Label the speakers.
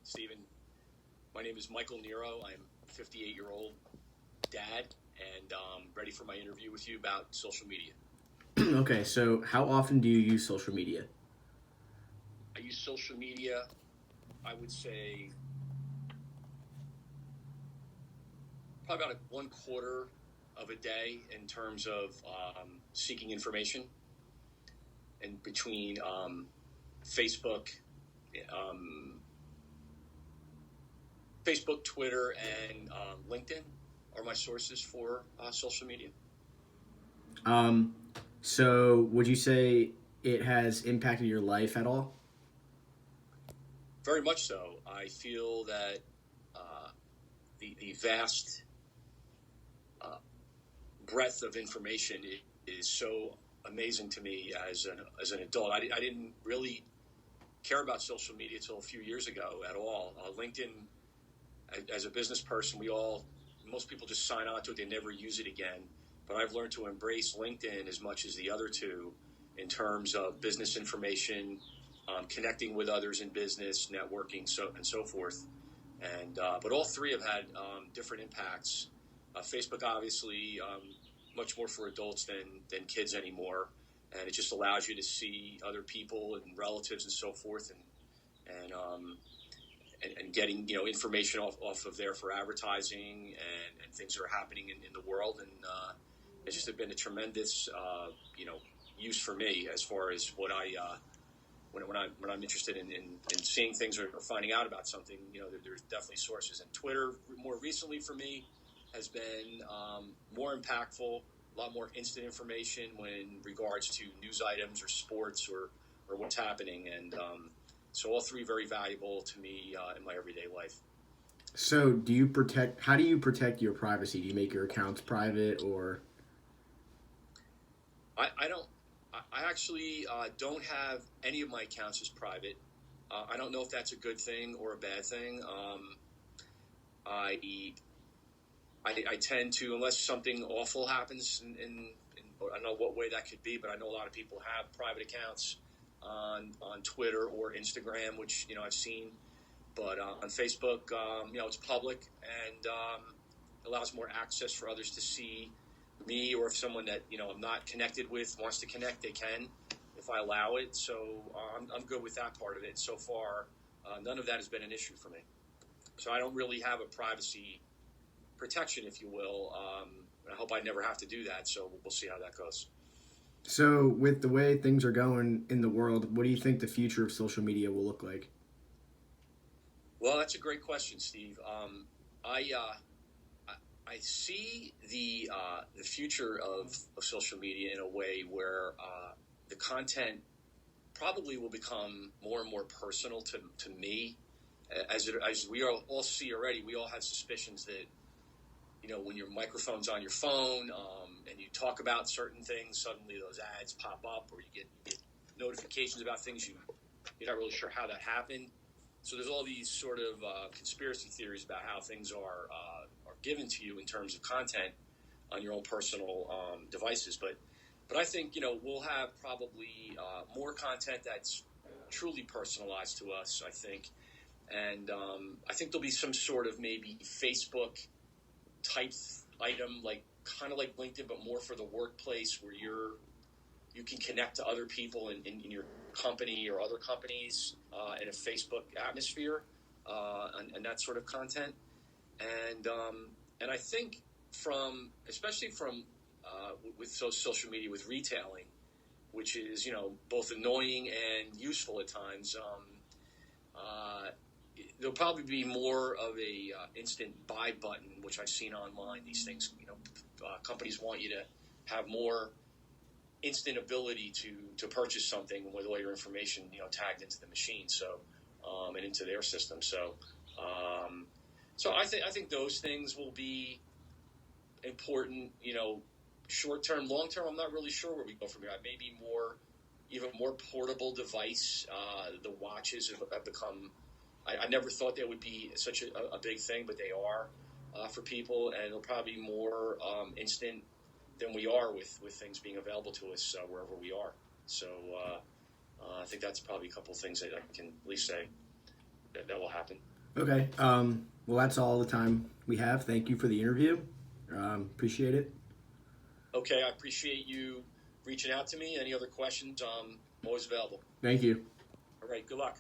Speaker 1: Stephen. My name is Michael Nero. I'm a 58-year-old dad and ready for my interview with you about social media.
Speaker 2: Okay, so how often do you use social media?
Speaker 1: I use social media, I would say, probably about one quarter of a day in terms of seeking information, and between Facebook, um, Twitter, and LinkedIn are my sources for social media.
Speaker 2: Um, so would you say it has impacted your life at all?
Speaker 1: Very much so. I feel that the vast uh, breadth of information is so amazing to me as an adult. I didn't really care about social media until a few years ago at all. LinkedIn, as a business person, most people just sign on to it. They never use it again. But I've learned to embrace LinkedIn as much as the other two in terms of business information, connecting with others in business, networking, and so forth. But all three have had different impacts. Facebook, obviously, much more for adults than kids anymore, and it just allows you to see other people and relatives and so forth, and getting information off of there for advertising and things that are happening in the world, and it's just been a tremendous use for me as far as what I when I'm interested in seeing things or finding out about something. There's definitely sources. And Twitter, more recently for me, has been more impactful, a lot more instant information when in regards to news items or sports or what's happening. And so all three very valuable to me in my everyday life.
Speaker 2: So how do you protect your privacy? Do you make your accounts private or?
Speaker 1: I don't. I actually don't have any of my accounts as private. I don't know if that's a good thing or a bad thing. I tend to, unless something awful happens, I don't know what way that could be, but I know a lot of people have private accounts on Twitter or Instagram, which I've seen. But on Facebook, it's public and allows more access for others to see me, or if someone that I'm not connected with wants to connect, they can if I allow it. So I'm good with that part of it. So far, none of that has been an issue for me. So I don't really have a privacy protection, if you will. I hope I never have to do that. So we'll see how that goes.
Speaker 2: So with the way things are going in the world, what do you think the future of social media will look like?
Speaker 1: Well, that's a great question, Steve. I see the future of social media in a way where the content probably will become more and more personal to me. As we all see already, we all have suspicions that when your microphone's on your phone and you talk about certain things, suddenly those ads pop up, or you get notifications about things you're not really sure how that happened. So there's all these sort of conspiracy theories about how things are given to you in terms of content on your own personal devices. But I think we'll have probably more content that's truly personalized to us, I think. And I think there'll be some sort of maybe Facebook type item, kind of like LinkedIn, but more for the workplace, where you can connect to other people in your company or other companies in a Facebook atmosphere, and that sort of content. And I think especially from with social media, with retailing, which is both annoying and useful at times. There'll probably be more of a instant buy button, which I've seen online. These things, companies want you to have more instant ability to purchase something with all your information, tagged into the machine, so and into their system. So I think those things will be important. Short term, long term, I'm not really sure where we go from here. Maybe even more portable device. The watches have become. I never thought they would be such a big thing, but they are for people, and it'll probably be more instant than we are with things being available to us wherever we are. So I think that's probably a couple of things that I can at least say that will happen.
Speaker 2: Okay. Well, that's all the time we have. Thank you for the interview. Appreciate it.
Speaker 1: Okay, I appreciate you reaching out to me. Any other questions? I'm always available.
Speaker 2: Thank you.
Speaker 1: All right, good luck.